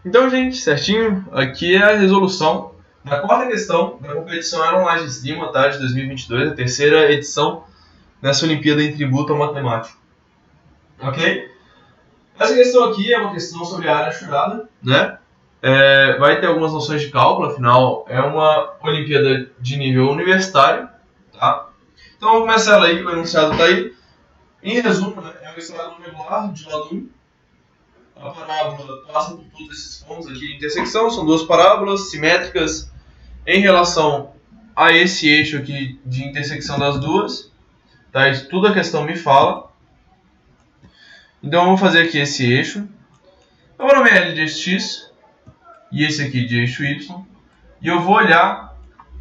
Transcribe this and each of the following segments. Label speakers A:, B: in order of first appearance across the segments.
A: Então, gente, certinho, aqui é a resolução da quarta questão da competição Aeronaves de Esgrima, tá, de 2022, a terceira edição dessa Olimpíada em Tributo ao Matemático. Ok? Essa questão aqui é uma questão sobre a área churada, né? Vai ter algumas noções de cálculo, afinal é uma Olimpíada de nível universitário, tá? Então vamos começar ela aí, o enunciado está aí. Em resumo, né, é um estado regular de lado 1. A parábola passa por todos esses pontos aqui de intersecção, são duas parábolas simétricas em relação a esse eixo aqui de intersecção das duas. Tá? Isso tudo a questão me fala. Então eu vou fazer aqui esse eixo. Eu vou nomear ele de eixo X e esse aqui de eixo Y. E eu vou olhar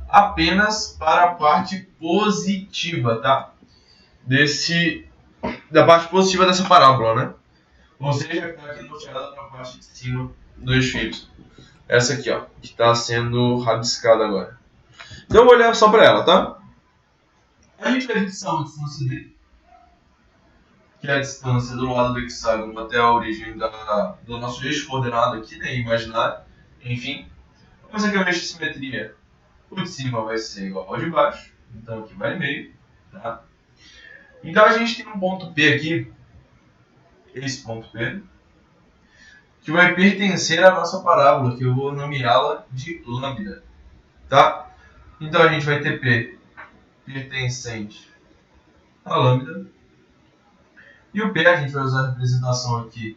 A: apenas para a parte positiva, tá? Da parte positiva dessa parábola, né? Ou seja, está aqui norteada para a parte de cima do eixo Y. Essa aqui, ó, que está sendo rabiscada agora. Então eu vou olhar só para ela, tá? A gente vai fixar uma distância D, que é a distância do lado do hexágono até a origem do nosso eixo coordenado aqui, né, imaginário. Enfim, vamos aqui o eixo de simetria. O de cima vai ser igual ao de baixo, então aqui vai meio, tá? Então a gente tem um ponto P aqui, esse ponto P, que vai pertencer à nossa parábola, que eu vou nomeá-la de lambda, tá? Então a gente vai ter P pertencente a lambda, e o P a gente vai usar a representação aqui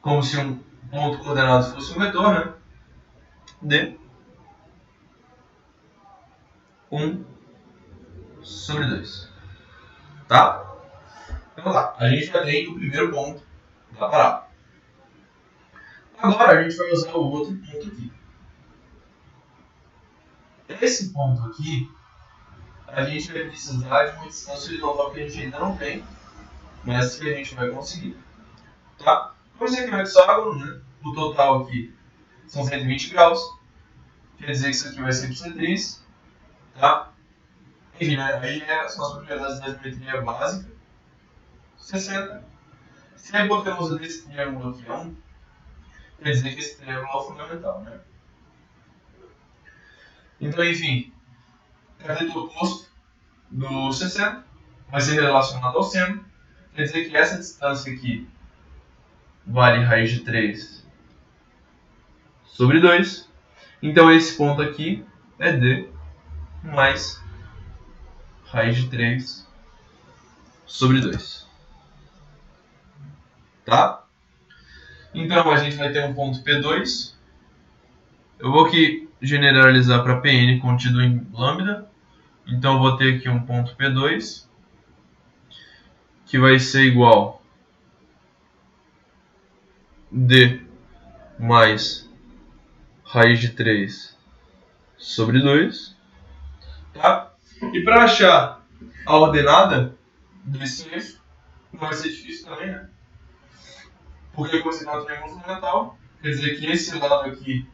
A: como se um ponto coordenado fosse um vetor, né? D 1 sobre 2, tá? Então lá, a gente já tem o primeiro ponto da parábola. Agora a gente vai usar o outro ponto aqui. Esse ponto aqui, a gente vai precisar de uma distância horizontal que a gente ainda não tem, mas que a gente vai conseguir. Tá? Vamos dizer que no hexágono, né, o total aqui são 120 graus, quer dizer que isso aqui vai ser bissetriz, tá? Enfim, né, aí são as propriedades da geometria básica, 60. Se a hipotenusa desse triângulo aqui é 1, quer dizer que esse triângulo é o fundamental, né? Então, enfim, cateto oposto do 60 vai ser relacionado ao seno, quer dizer que essa distância aqui vale raiz de 3 sobre 2. Então esse ponto aqui é D mais raiz de 3 sobre 2. Tá? Então a gente vai ter um ponto P2. Eu vou aqui generalizar para Pn contido em lambda. Então eu vou ter aqui um ponto P2 que vai ser igual D mais raiz de 3 sobre 2. Tá? E para achar a ordenada desse eixo, não vai ser difícil também, né? Porque eu consigo um triângulo fundamental, quer dizer que esse lado aqui,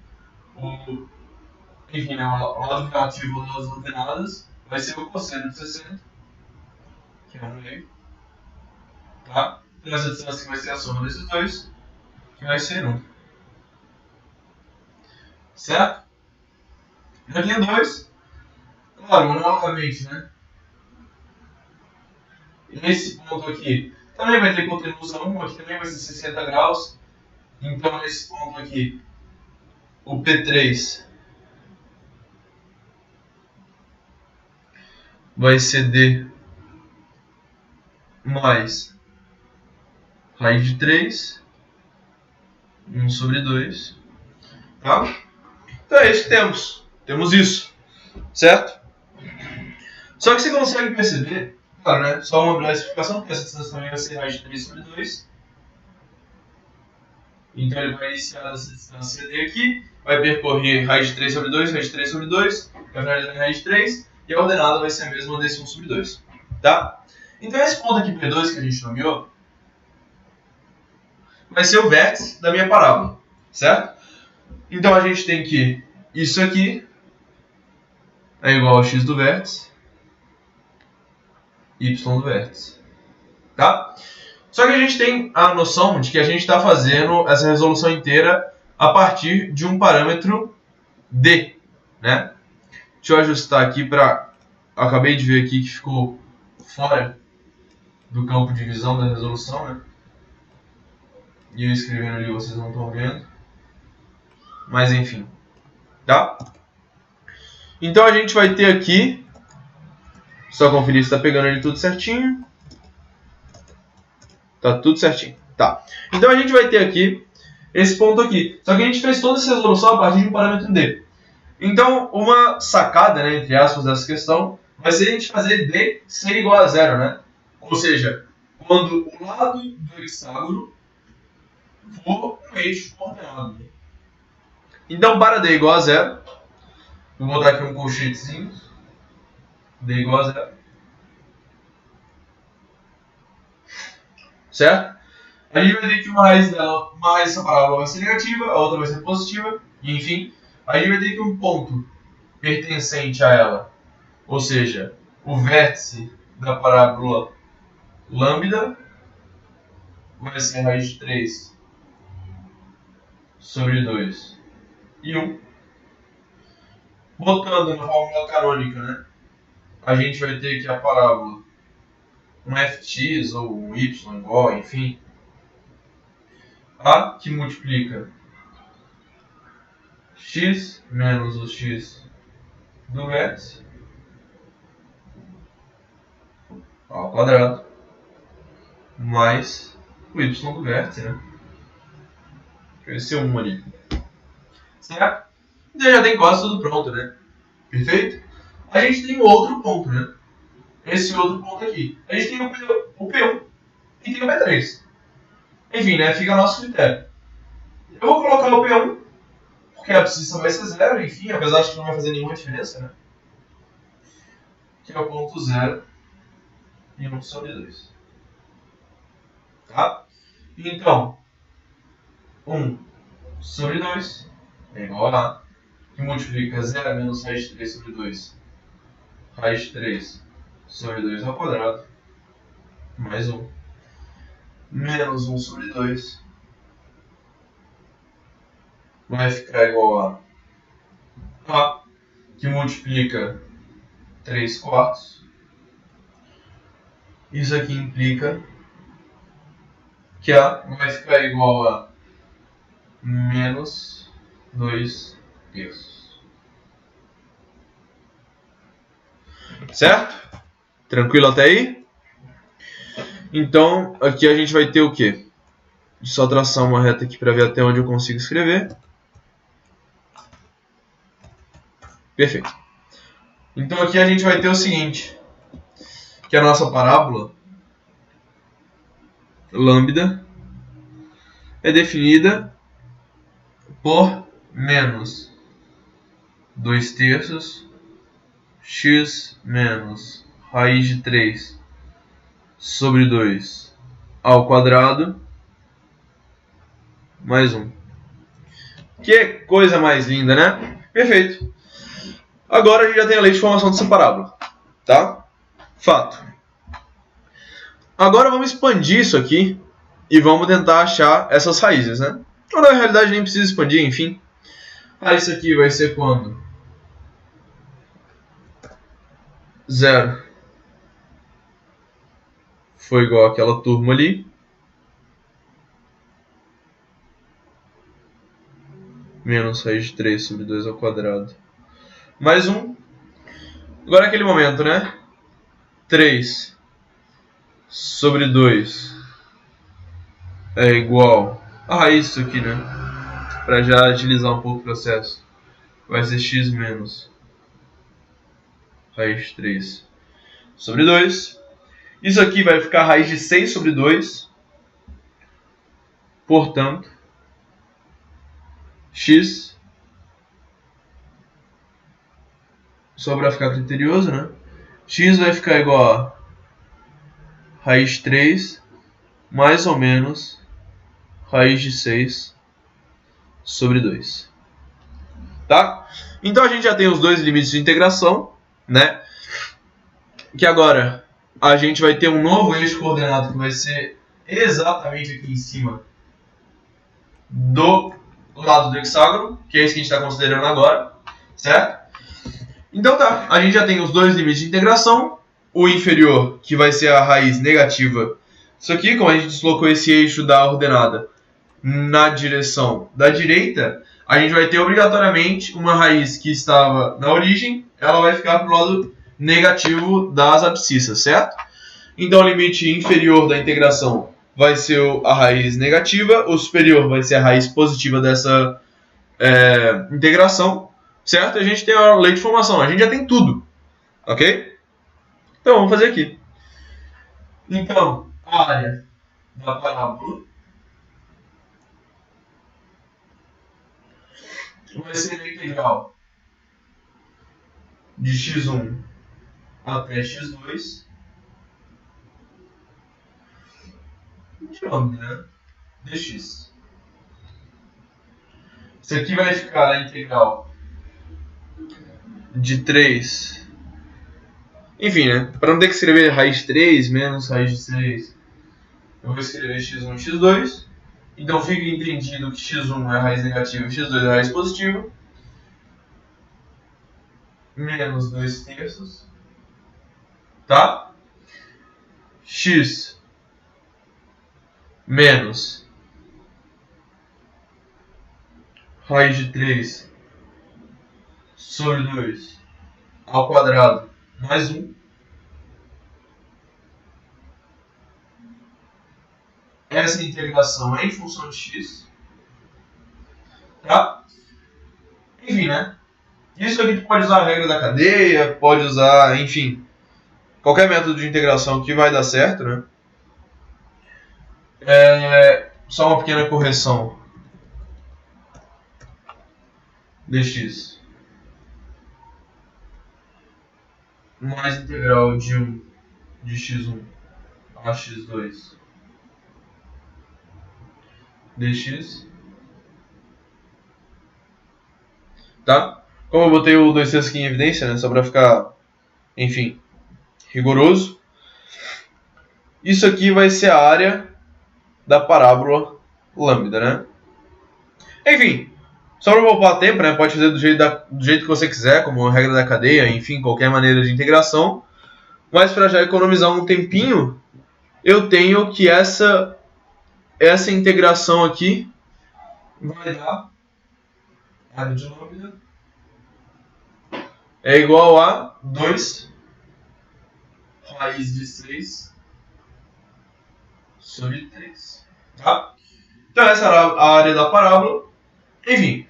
A: enfim, né, o lado relativo das ordenadas, vai ser o cosseno de 60, que é 1 meio. Tá? Então essa distância vai ser a soma desses dois, que vai ser 1. Certo? Já tenho 2. Claro, novamente, né? Esse ponto aqui também vai ter hipotenusa 1, aqui também vai ser 60 graus. Então esse ponto aqui, o P3, vai ser D mais raiz de 3, 1 sobre 2. Tá? Então é isso que temos. Temos isso. Certo? Só que você consegue perceber, claro, né? Só uma breve explicação, porque essa distância também vai ser raiz de 3 sobre 2. Então ele vai iniciar essa distância D aqui, vai percorrer raiz de 3 sobre 2, raiz de 3 sobre 2, vai finalizar em raiz de 3, e a ordenada vai ser a mesma desse 1 sobre 2. Tá? Então esse ponto aqui, P2, que a gente nomeou, vai ser o vértice da minha parábola. Certo? Então a gente tem que isso aqui é igual a x do vértice, y do vértice. Tá? Só que a gente tem a noção de que a gente está fazendo essa resolução inteira a partir de um parâmetro D, né? Deixa eu ajustar aqui para... Acabei de ver aqui que ficou fora do campo de visão da resolução, né? E eu escrevendo ali vocês não estão vendo. Mas enfim, tá? Então a gente vai ter aqui... Só conferir se está pegando ali tudo certinho. Tá tudo certinho. Tá. Então a gente vai ter aqui esse ponto aqui. Só que a gente fez toda essa resolução a partir de um parâmetro D. Então, uma sacada, né, entre aspas, dessa questão vai ser a gente fazer D ser igual a zero, né? Ou seja, quando o lado do hexágono for um eixo coordenado. Então, para D igual a zero, vou botar aqui um colchetezinho. D igual a zero. Certo? A gente vai ter que uma raiz dessa parábola vai ser negativa, a outra vai ser positiva, e enfim, a gente vai ter que um ponto pertencente a ela, ou seja, o vértice da parábola lambda vai ser a raiz de 3 sobre 2 e 1. Botando na fórmula canônica, né, a gente vai ter que a parábola um fx ou um y igual, enfim, a que multiplica x menos o x do vértice ao quadrado mais o y do vértice, né? Esse é 1 ali. Certo? Então já tem quase tudo pronto, né? Perfeito? A gente tem um outro ponto, né? Esse outro ponto aqui. A gente tem o P1 e tem o P3. Enfim, né? Fica a nosso critério. Eu vou colocar o P1, porque a abscissa vai ser zero, enfim, apesar de que não vai fazer nenhuma diferença, né? Que é o ponto 0 e 1 sobre 2. Tá? Então, 1 sobre 2 é igual a que multiplica 0 menos raiz de 3 sobre 2. Raiz de 3 sobre 2 ao quadrado mais 1. Menos 1 sobre 2 vai ficar igual a que multiplica 3 quartos. Isso aqui implica que A vai ficar igual a menos 2 terços. Certo? Tranquilo até aí? Então, aqui a gente vai ter o quê? Só traçar uma reta aqui para ver até onde eu consigo escrever. Perfeito. Então aqui a gente vai ter o seguinte, que a nossa parábola lambda é definida por menos 2 terços x menos raiz de 3 sobre 2 ao quadrado mais 1. Que coisa mais linda, né? Perfeito. Agora a gente já tem a lei de formação dessa parábola, tá? Fato. Agora vamos expandir isso aqui e vamos tentar achar essas raízes, né? Ou na realidade nem precisa expandir, enfim. Isso aqui vai ser quando 0 foi igual àquela turma ali. Menos raiz de 3 sobre 2 ao quadrado. Mais 1. Agora é aquele momento, né? 3 sobre 2 é igual a raiz disso aqui, né? Para já agilizar um pouco o processo. Vai ser x menos raiz de 3 sobre 2. Isso aqui vai ficar raiz de 6 sobre 2. Portanto, x, só para ficar criterioso, né? X vai ficar igual a raiz de 3 mais ou menos raiz de 6 sobre 2. Tá? Então a gente já tem os dois limites de integração, né? Que agora a gente vai ter um novo eixo coordenado que vai ser exatamente aqui em cima do lado do hexágono, que é esse que a gente está considerando agora, certo? Então tá, a gente já tem os dois limites de integração, o inferior, que vai ser a raiz negativa. Isso aqui, como a gente deslocou esse eixo da ordenada na direção da direita, a gente vai ter obrigatoriamente uma raiz que estava na origem, ela vai ficar para o lado negativo das abscissas, certo? Então o limite inferior da integração vai ser a raiz negativa, o superior vai ser a raiz positiva dessa integração, certo? A gente tem a lei de formação, a gente já tem tudo, ok? Então vamos fazer aqui. Então, a área da parábola vai ser a integral de x1 até x2 de onde, né? dx. Isso aqui vai ficar a integral de 3. Enfim, né? Para não ter que escrever raiz de 3 menos raiz de 3, eu vou escrever x1 e x2. Então fica entendido que x1 é a raiz negativa e x2 é a raiz positiva. Menos 2 terços. Tá? X menos raiz de 3 sobre 2 ao quadrado mais 1. Essa integração é em função de x. Tá? Enfim, né? Isso aqui tu pode usar a regra da cadeia, pode usar, enfim, qualquer método de integração que vai dar certo, né? Só uma pequena correção. Dx mais integral de 1 de x1 a x2 dx. Tá? Como eu botei o 2 terços aqui em evidência, né? Só para ficar, enfim, rigoroso. Isso aqui vai ser a área da parábola lambda, né? Enfim, só para poupar tempo, né? Pode fazer do jeito que você quiser, como a regra da cadeia, enfim, qualquer maneira de integração. Mas para já economizar um tempinho, eu tenho que essa integração aqui vai dar área de lambda é igual a 2 raiz de 6 sobre 3. Tá? Então essa era a área da parábola. Enfim,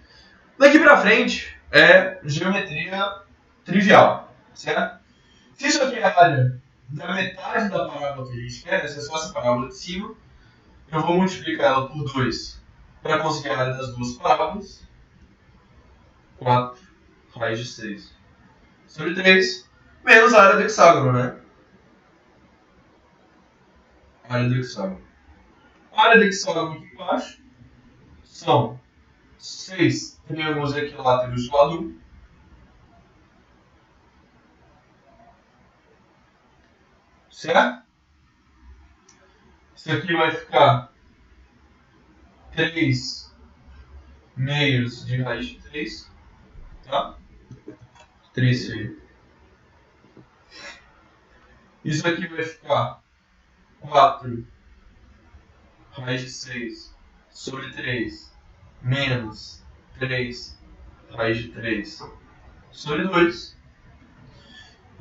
A: daqui para frente é geometria trivial, certo? Se isso aqui é a área da metade da parábola que a gente quer, essa é só essa parábola de cima, eu vou multiplicar ela por 2 para conseguir a área das duas parábolas. 4 raiz de 6 sobre 3, menos a área do hexágono, né? A área do hexágono. A área do hexágono aqui embaixo são 6 triângulos equiláteros do lado 1. Certo? Isso aqui vai ficar 3 meios de raiz de 3. Tá? 3 feio. Isso aqui vai ficar 4 raiz de 6 sobre 3 menos 3 raiz de 3 sobre 2.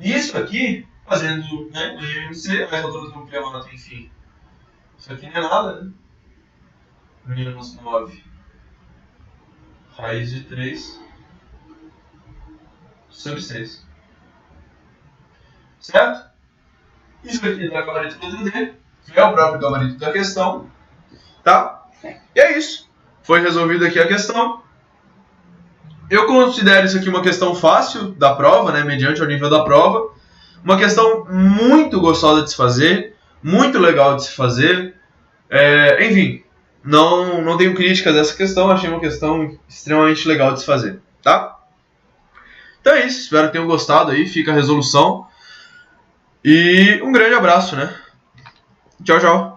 A: Isso aqui, fazendo, né, o IMC, mais altura do complemento, enfim. Isso aqui não é nada, né? Menos 9 raiz de 3 sobre 6. Certo? Isso aqui dá gabarito do 3D, que é o próprio gabarito da questão. Tá? E é isso. Foi resolvida aqui a questão. Eu considero isso aqui uma questão fácil da prova, né, mediante o nível da prova. Uma questão muito gostosa de se fazer, muito legal de se fazer. Enfim, não tenho críticas dessa questão, achei uma questão extremamente legal de se fazer, tá? Então é isso, espero que tenham gostado aí, fica a resolução. E um grande abraço, né? Tchau, tchau.